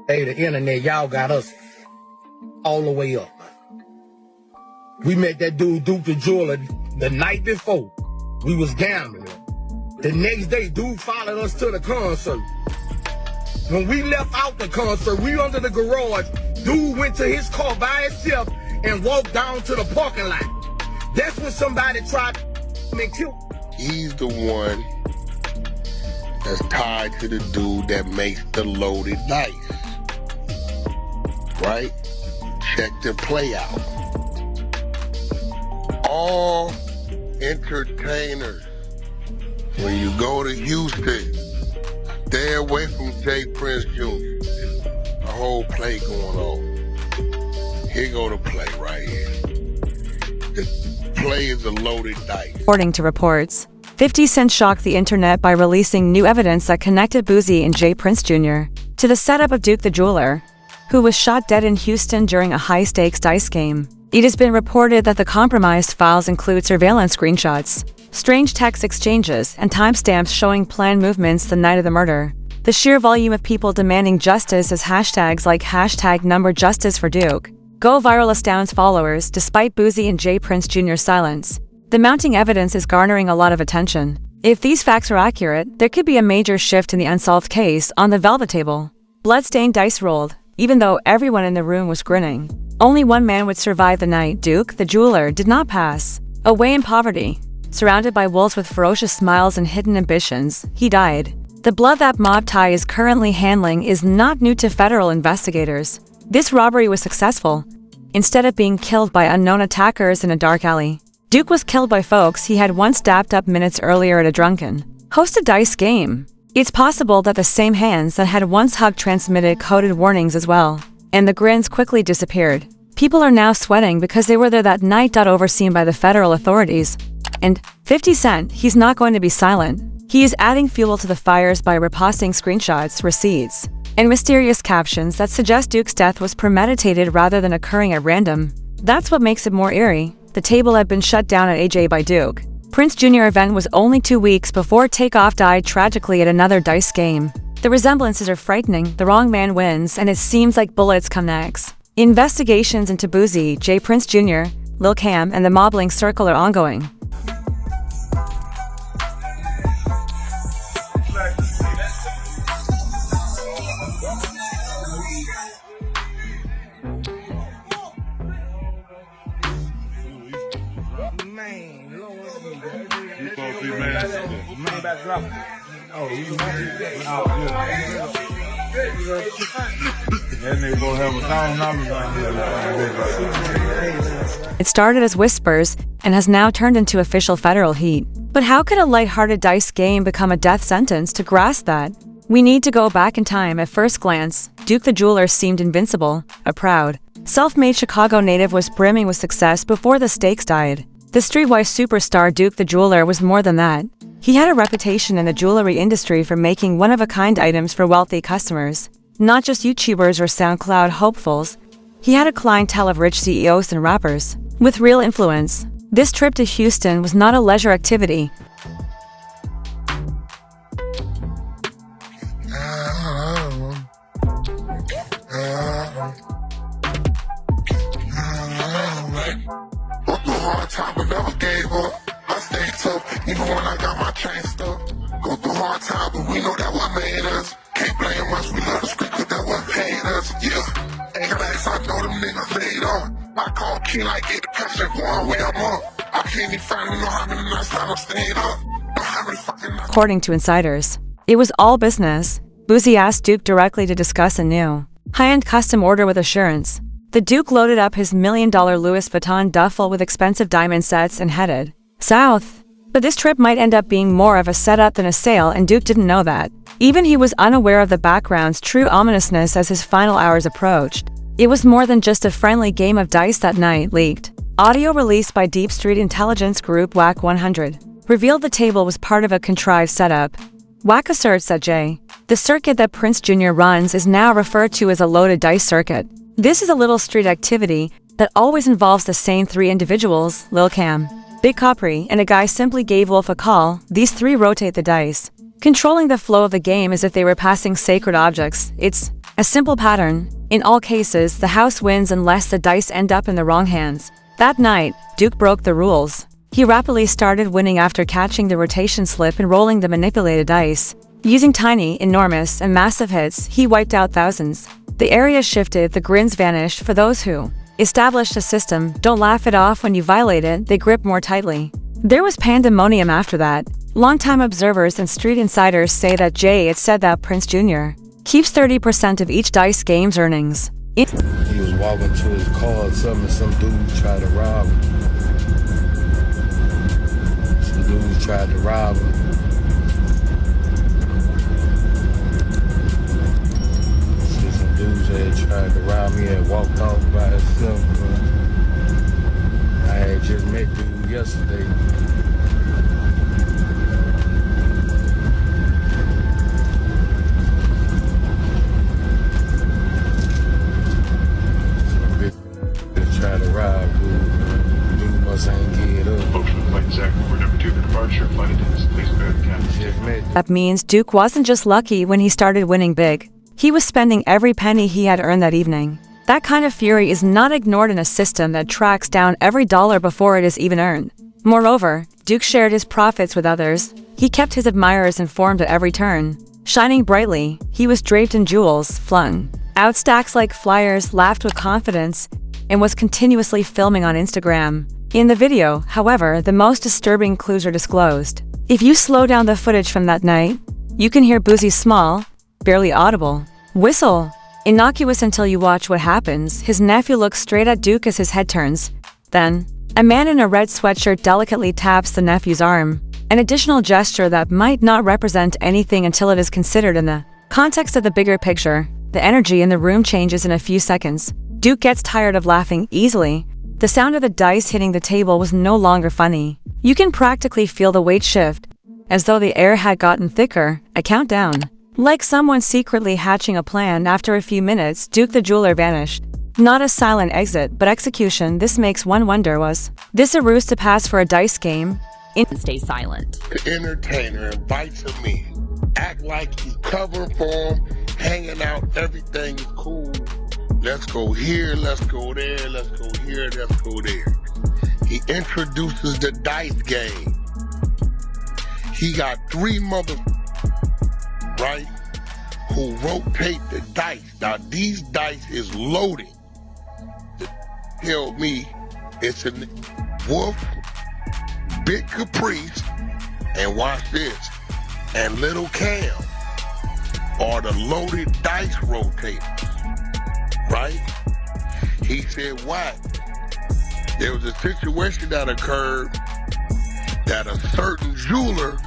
Hey, the internet, y'all got us all the way up. We met that dude, Duke the Jeweler, the night before. We was gambling. The next day, dude followed us to the concert. When we left out the concert, we under the garage. Dude went to his car by himself and walked down to the parking lot. That's when somebody tried to kill him. He's the one that's tied to the dude that makes the loaded dice. Right? Check the play out. All entertainers, when you go to Houston, stay away from J. Prince Jr. The whole play going on. Here go the play right here. The play is a loaded dice. According to reports, 50 Cent shocked the internet by releasing new evidence that connected Boosie and J. Prince Jr. to the setup of Duke the Jeweler, who was shot dead in Houston during a high-stakes dice game. It has been reported that the compromised files include surveillance screenshots, strange text exchanges, and timestamps showing planned movements the night of the murder. The sheer volume of people demanding justice as hashtags like #NumberJustice for Duke go viral astounds followers despite Boosie and J. Prince Jr.'s silence. The mounting evidence is garnering a lot of attention. If these facts are accurate, there could be a major shift in the unsolved case on the velvet table. Bloodstained dice rolled, even though everyone in the room was grinning. Only one man would survive the night. Duke, the jeweler, did not pass. Away in poverty, surrounded by wolves with ferocious smiles and hidden ambitions, he died. The blood that mob tie is currently handling is not new to federal investigators. This robbery was successful. Instead of being killed by unknown attackers in a dark alley, Duke was killed by folks he had once dapped up minutes earlier at a drunken, hosted dice game. It's possible that the same hands that had once hugged transmitted coded warnings as well. And the grins quickly disappeared. People are now sweating because they were there that night. Overseen by the federal authorities. And 50 Cent, he's not going to be silent. He is adding fuel to the fires by reposting screenshots, receipts, and mysterious captions that suggest Duke's death was premeditated rather than occurring at random. That's what makes it more eerie. The table had been shut down at AJ by Duke. Prince Jr. event was only 2 weeks before Takeoff died tragically at another dice game. The resemblances are frightening. The wrong man wins, and it seems like bullets come next. Investigations into Boosie, J. Prince Jr., Lil Cam, and the mobbling circle are ongoing. It started as whispers and has now turned into official federal heat. But how could a lighthearted dice game become a death sentence? To grasp that, we need to go back in time. At first glance, Duke the Jeweler seemed invincible. A proud, self-made Chicago native was brimming with success before the stakes died. The streetwise superstar Duke the Jeweler was more than that. He had a reputation in the jewelry industry for making one-of-a-kind items for wealthy customers, not just YouTubers or SoundCloud hopefuls. He had a clientele of rich CEOs and rappers with real influence. This trip to Houston was not a leisure activity. I stayed tough, even when I got my chain stuck. Go through hard times, but we know that what made us. Can't blame us, we love the street, cause that what paid us. Yeah, ain't relax, I know them niggas laid off. I call King like get the pressure going where I'm up. I can't even find know how many nights I done stayed up. How many fucking nights. According to insiders, it was all business. Boosie asked Duke directly to discuss a new, high-end custom order with assurance. The Duke loaded up his $1 million Louis Vuitton duffel with expensive diamond sets and headed south. But this trip might end up being more of a setup than a sale, and Duke didn't know that. Even he was unaware of the background's true ominousness as his final hours approached. It was more than just a friendly game of dice that night. Leaked audio released by Deep Street intelligence group WAC 100 revealed the table was part of a contrived setup. WAC asserts that the circuit that Prince Jr. runs is now referred to as a loaded dice circuit. This is a little street activity that always involves the same 3 individuals: Lil Cam, Big Capri, and a guy simply gave Wolf a call. These 3 rotate the dice, controlling the flow of the game as if they were passing sacred objects. It's A simple pattern. In all cases, the house wins unless the dice end up in the wrong hands. That night, Duke broke the rules. He rapidly started winning after catching the rotation slip and rolling the manipulated dice. Using tiny, enormous, and massive hits, he wiped out thousands. The area shifted, the grins vanished. For those who established a system, don't laugh it off when you violate it, they grip more tightly. There was pandemonium after that. Longtime observers and street insiders say that Jay had said that Prince Jr. keeps 30% of each dice game's earnings. He was walking to his car or something, and some dude tried to rob him. Some dudes tried to rob him. See some dudes that tried to rob me and walked off by himself. I had just met dude yesterday. Try to rob dude must ain't get up. Ocean Flight Zach, we're number 2 for departure. Flight attendants, please prepare the cabin. That means Duke wasn't just lucky when he started winning big. He was spending every penny he had earned that evening. That kind of fury is not ignored in a system that tracks down every dollar before it is even earned. Moreover, Duke shared his profits with others. He kept his admirers informed at every turn. Shining brightly, he was draped in jewels, flung out stacks like flyers, laughed with confidence, and was continuously filming on Instagram. In the video, however, the most disturbing clues are disclosed. If you slow down the footage from that night, you can hear Boosie's small, barely audible whistle. Innocuous until you watch what happens. His nephew looks straight at Duke as his head turns. Then, a man in a red sweatshirt delicately taps the nephew's arm, an additional gesture that might not represent anything until it is considered in the context of the bigger picture. The energy in the room changes in a few seconds. Duke gets tired of laughing easily. The sound of the dice hitting the table was no longer funny. You can practically feel the weight shift, as though the air had gotten thicker. A countdown. Like someone secretly hatching a plan. After a few minutes, Duke the jeweler vanished. Not a silent exit, but execution. This makes one wonder, was this a ruse to pass for a dice game? Stay silent. The entertainer invites him in. Act like he's covering for him, hanging out, everything is cool. Let's go here, let's go there, let's go here, let's go there. He introduces the dice game. He got 3 right, who rotate the dice. Now these dice is loaded. Tell me it's a Wolf, Big Caprice, and watch this, and Little Cam are the loaded dice rotators. Right? He said, what? There was a situation that occurred that a certain jeweler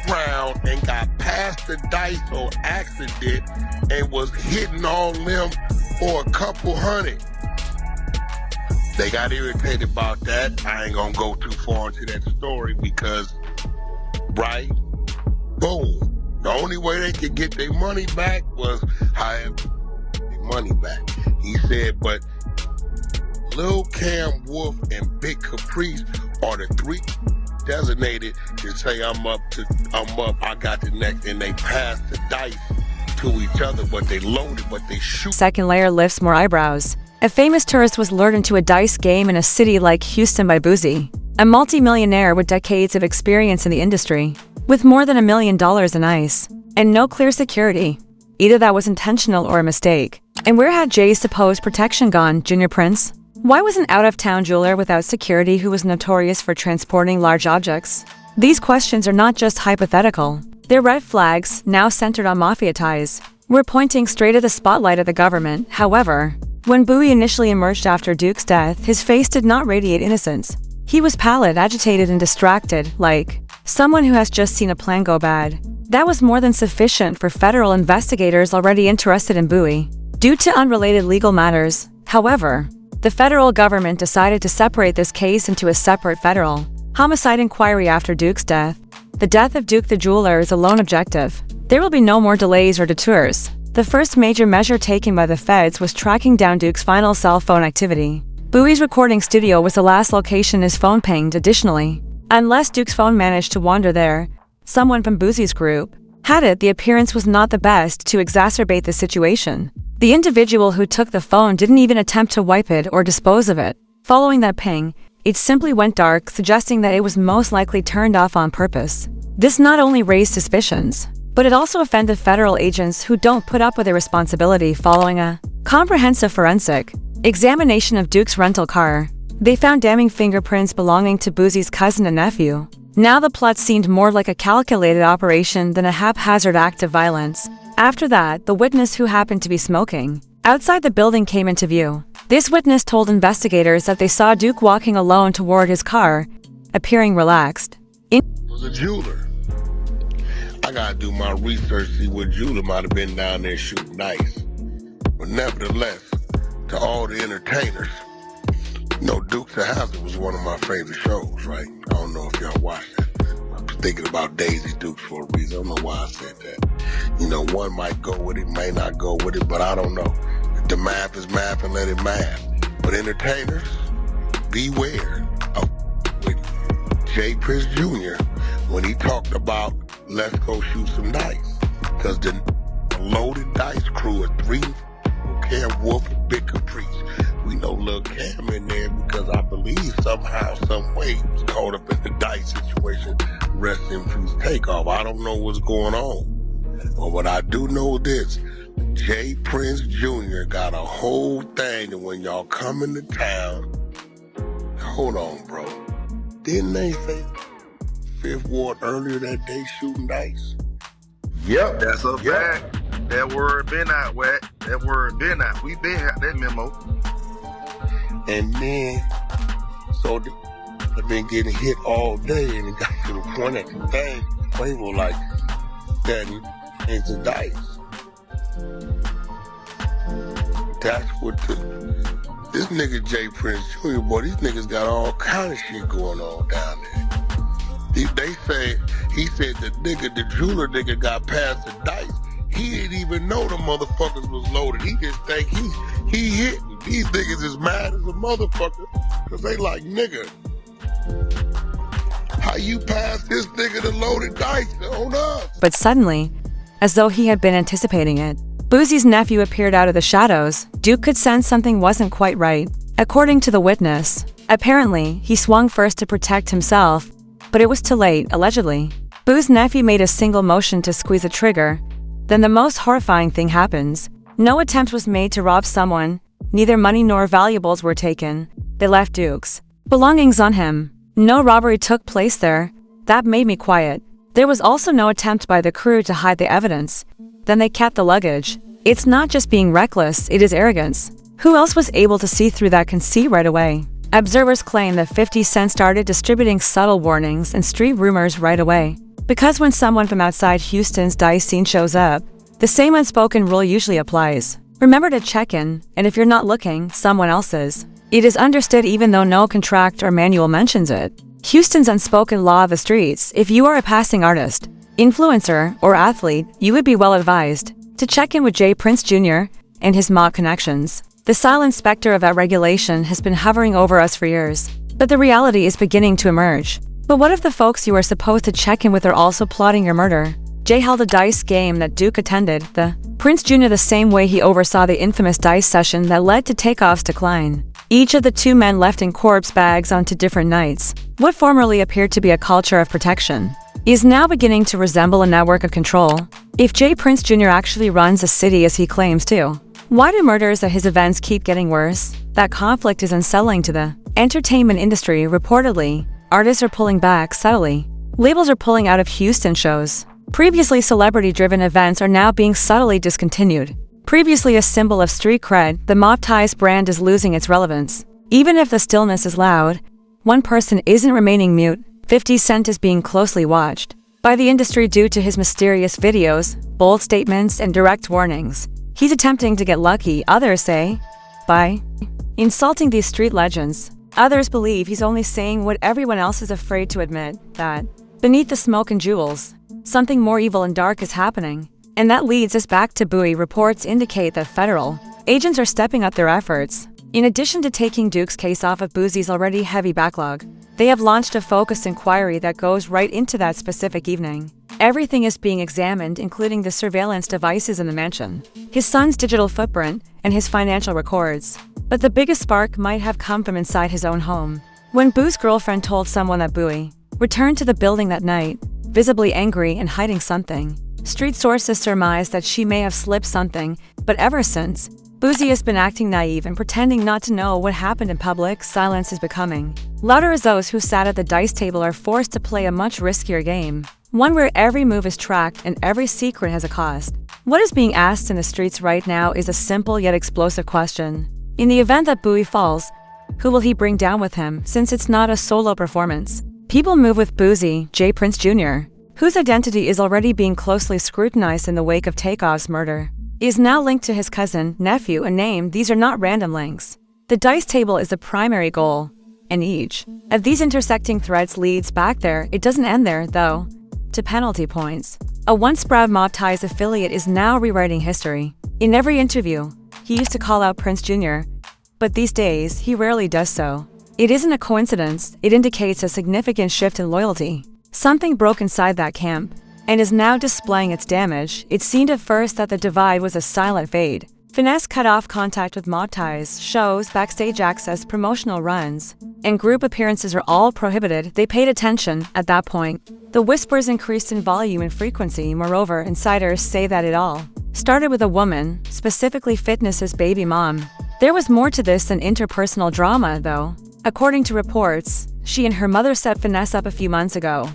round and got past the dice on accident and was hitting on them for a couple hundred. They got irritated about that. I ain't gonna go too far into that story because, right? Boom. The only way they could get their money back was however money back. He said, but Lil Cam, Wolf, and Big Caprice are the 3 designated to say I'm up, I got the next, and they pass the dice to each other, but they loaded, but they shoot. Second layer lifts more eyebrows. A famous tourist was lured into a dice game in a city like Houston by Boosie, a multi-millionaire with decades of experience in the industry, with more than $1 million in ice, and no clear security. Either that was intentional or a mistake. And where had Jay's supposed protection gone, Junior Prince? Why was an out-of-town jeweler without security who was notorious for transporting large objects? These questions are not just hypothetical. They're red flags, now centered on mafia ties. We're pointing straight at the spotlight of the government. However, when Bowie initially emerged after Duke's death, his face did not radiate innocence. He was pallid, agitated, and distracted, like someone who has just seen a plan go bad. That was more than sufficient for federal investigators already interested in Bowie. Due to unrelated legal matters, however, the federal government decided to separate this case into a separate federal homicide inquiry after Duke's death. The death of Duke the jeweler is a lone objective. There will be no more delays or detours. The first major measure taken by the feds was tracking down Duke's final cell phone activity. Bowie's recording studio was the last location his phone pinged. Additionally, unless Duke's phone managed to wander there, someone from Boosie's group Had it, the appearance was not the best to exacerbate the situation. The individual who took the phone didn't even attempt to wipe it or dispose of it. Following that ping, it simply went dark, suggesting that it was most likely turned off on purpose. This not only raised suspicions, but it also offended federal agents who don't put up with their responsibility following a comprehensive forensic examination of Duke's rental car. They found damning fingerprints belonging to Boosie's cousin and nephew. Now the plot seemed more like a calculated operation than a haphazard act of violence. After that, the witness who happened to be smoking outside the building came into view. This witness told investigators that they saw Duke walking alone toward his car, appearing relaxed. It was a jeweler. I gotta do my research, see what jeweler might have been down there shooting dice. But nevertheless, to all the entertainers, you know, Dukes of Hazzard was one of my favorite shows, right? I don't know if y'all watched it. I'm thinking about Daisy Dukes for a reason. I don't know why I said that. You know, one might go with it, may not go with it, but I don't know. The math is math and let it math. But entertainers, beware of with Jay Prince Jr. when he talked about let's go shoot some dice. Because the loaded dice crew of 3, Cam Wolf and Big Caprice. We know Lil Cam in there because I believe somehow, some way he was caught up in the dice situation. Rest in peace Takeoff. I don't know what's going on. But what I do know this, Jay Prince Jr. got a whole thing that when y'all come into town, hold on, bro. Didn't they say Fifth Ward earlier that day shooting dice? Yep, that's a fact. That word been out, Wet. That word been out. We been had that memo. And then, so I've been getting hit all day, and it got to the point that the thing, they were like, that is the dice. That's what this nigga Jay Prince Jr., boy, these niggas got all kind of shit going on down there. They say, he said the jeweler nigga got past the dice. He didn't even know the motherfuckers was loaded. He just think he hit. These niggas is mad as a motherfucker, cause they like, nigga, how you pass this nigga the loaded dice on us? But suddenly, as though he had been anticipating it, Boosie's nephew appeared out of the shadows. Duke could sense something wasn't quite right. According to the witness, apparently, he swung first to protect himself, but it was too late, allegedly. Boo's nephew made a single motion to squeeze a trigger. Then the most horrifying thing happens. No attempt was made to rob someone. Neither money nor valuables were taken. They left Duke's belongings on him. No robbery took place there. That made me quiet. There was also no attempt by the crew to hide the evidence. Then they kept the luggage. It's not just being reckless, it is arrogance. Who else was able to see through that conceit right away? Observers claim that 50 Cent started distributing subtle warnings and street rumors right away. Because when someone from outside Houston's dice scene shows up, the same unspoken rule usually applies. Remember to check in, and if you're not looking, someone else is. It is understood even though no contract or manual mentions it. Houston's unspoken law of the streets: if you are a passing artist, influencer, or athlete, you would be well advised to check in with Jay Prince Jr. and his mob connections. The silent specter of that regulation has been hovering over us for years, but the reality is beginning to emerge. But what if the folks you are supposed to check in with are also plotting your murder? Jay held a dice game that Duke attended, the Prince Jr. the same way he oversaw the infamous dice session that led to Takeoff's decline. Each of the two men left in corpse bags onto different nights. What formerly appeared to be a culture of protection is now beginning to resemble a network of control. If Jay Prince Jr. actually runs a city as he claims to, why do murders at his events keep getting worse? That conflict is unsettling to the entertainment industry. Reportedly, artists are pulling back subtly. Labels are pulling out of Houston shows. Previously celebrity-driven events are now being subtly discontinued. Previously a symbol of street cred, the Mob Ties brand is losing its relevance. Even if the stillness is loud, one person isn't remaining mute. 50 Cent is being closely watched by the industry due to his mysterious videos, bold statements, and direct warnings. He's attempting to get lucky, others say, by insulting these street legends. Others believe he's only saying what everyone else is afraid to admit, that beneath the smoke and jewels, something more evil and dark is happening. And that leads us back to Bowie. Reports indicate that federal agents are stepping up their efforts. In addition to taking Duke's case off of Boosie's already heavy backlog, they have launched a focused inquiry that goes right into that specific evening. Everything is being examined, including the surveillance devices in the mansion, his son's digital footprint, and his financial records. But the biggest spark might have come from inside his own home. When Boo's girlfriend told someone that Booey returned to the building that night, visibly angry and hiding something, street sources surmise that she may have slipped something, but ever since, Boosie has been acting naive and pretending not to know what happened in public. Silence is becoming louder as those who sat at the dice table are forced to play a much riskier game, one where every move is tracked and every secret has a cost. What is being asked in the streets right now is a simple yet explosive question. In the event that Booey falls, who will he bring down with him, since it's not a solo performance? People move with Boosie, J. Prince Jr., whose identity is already being closely scrutinized in the wake of Takeoff's murder, is now linked to his cousin, nephew, and name. These are not random links. The dice table is the primary goal, and each of these intersecting threads leads back there. It doesn't end there, though, to penalty points. A once proud Mob Ties affiliate is now rewriting history. In every interview, he used to call out Prince Jr., but these days, he rarely does so. It isn't a coincidence, it indicates a significant shift in loyalty. Something broke inside that camp, and is now displaying its damage. It seemed at first that the divide was a silent fade. Finesse cut off contact with Mob Ties, shows, backstage access, promotional runs, and group appearances are all prohibited. They paid attention at that point. The whispers increased in volume and frequency. Moreover, insiders say that it all started with a woman, specifically Fitness's baby mom. There was more to this than interpersonal drama, though. According to reports, she and her mother set Finesse up a few months ago,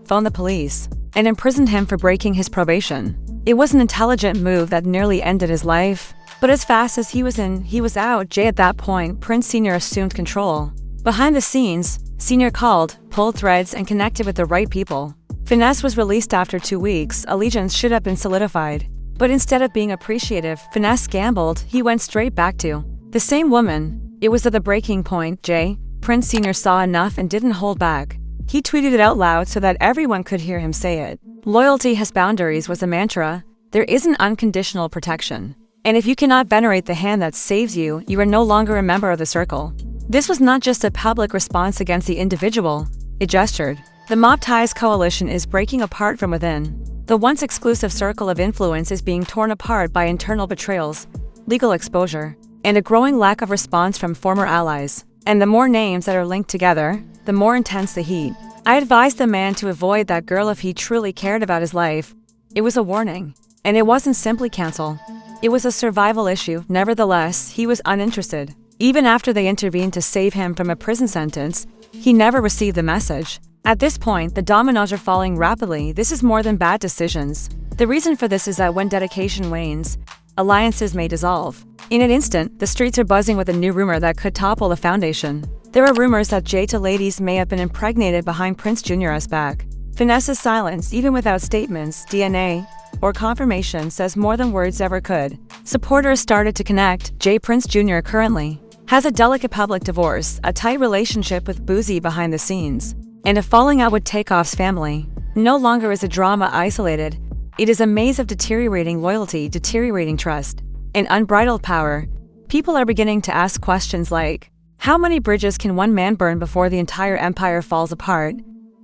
phoned the police, and imprisoned him for breaking his probation. It was an intelligent move that nearly ended his life, but as fast as he was in, he was out. Jay, at that point, Prince Sr. assumed control. Behind the scenes, Sr. called, pulled threads, and connected with the right people. Finesse was released after 2 weeks. Allegiance should have been solidified. But instead of being appreciative, Finesse gambled. He went straight back to the same woman. It was at the breaking point. Jay, Prince Sr. saw enough and didn't hold back. He tweeted it out loud so that everyone could hear him say it. Loyalty has boundaries was a mantra. There isn't unconditional protection. And if you cannot venerate the hand that saves you, you are no longer a member of the circle. This was not just a public response against the individual. It gestured. The Mob Ties coalition is breaking apart from within. The once exclusive circle of influence is being torn apart by internal betrayals, legal exposure, and a growing lack of response from former allies. And the more names that are linked together, the more intense the heat. I advised the man to avoid that girl if he truly cared about his life. It was a warning. And it wasn't simply cancel. It was a survival issue. Nevertheless, he was uninterested. Even after they intervened to save him from a prison sentence, he never received the message. At this point, the dominoes are falling rapidly. This is more than bad decisions. The reason for this is that when dedication wanes, alliances may dissolve. In an instant, the streets are buzzing with a new rumor that could topple the foundation. There are rumors that Jada ladies may have been impregnated behind Prince Jr.'s back. Finesse's silence, even without statements, DNA, or confirmation, says more than words ever could. Supporters started to connect. J. Prince Jr. currently has a delicate public divorce, a tight relationship with Boosie behind the scenes, and a falling out with Takeoff's family. No longer is a drama isolated. It is a maze of deteriorating loyalty, deteriorating trust, and unbridled power. People are beginning to ask questions like, how many bridges can one man burn before the entire empire falls apart?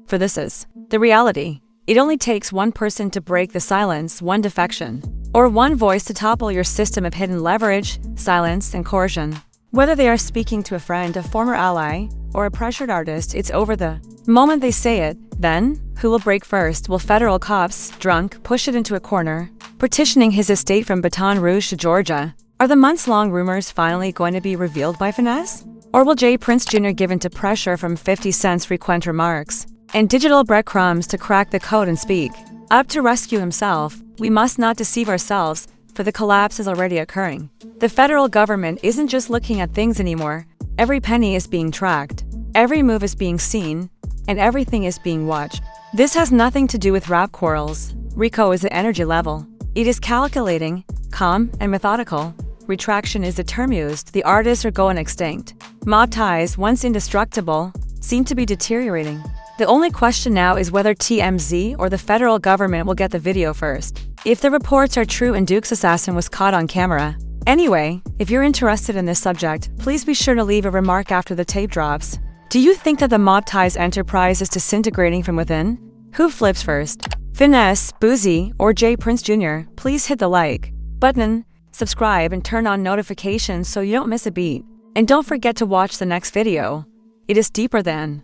For this is the reality. It only takes one person to break the silence, one defection, or one voice to topple your system of hidden leverage, silence, and coercion. Whether they are speaking to a friend, a former ally, or a pressured artist, it's over the moment they say it. Then, who will break first? Will federal cops, drunk, push it into a corner, petitioning his estate from Baton Rouge to Georgia? Are the months-long rumors finally going to be revealed by Finesse? Or will J. Prince Jr. give in to pressure from 50 Cent's frequent remarks and digital breadcrumbs to crack the code and speak up to rescue himself? We must not deceive ourselves, for the collapse is already occurring. The federal government isn't just looking at things anymore. Every penny is being tracked, every move is being seen, and everything is being watched. This has nothing to do with rap quarrels. Rico is at energy level. It is calculating, calm, and methodical. Retraction is the term used. The artists are going extinct. Mob Ties, once indestructible, seem to be deteriorating. The only question now is whether TMZ or the federal government will get the video first. If the reports are true and Duke's assassin was caught on camera. Anyway, if you're interested in this subject, please be sure to leave a remark after the tape drops. Do you think that the Mob Ties enterprise is disintegrating from within? Who flips first? Finesse, Boosie, or J Prince Jr., please hit the like button, subscribe, and turn on notifications so you don't miss a beat. And don't forget to watch the next video. It is deeper than.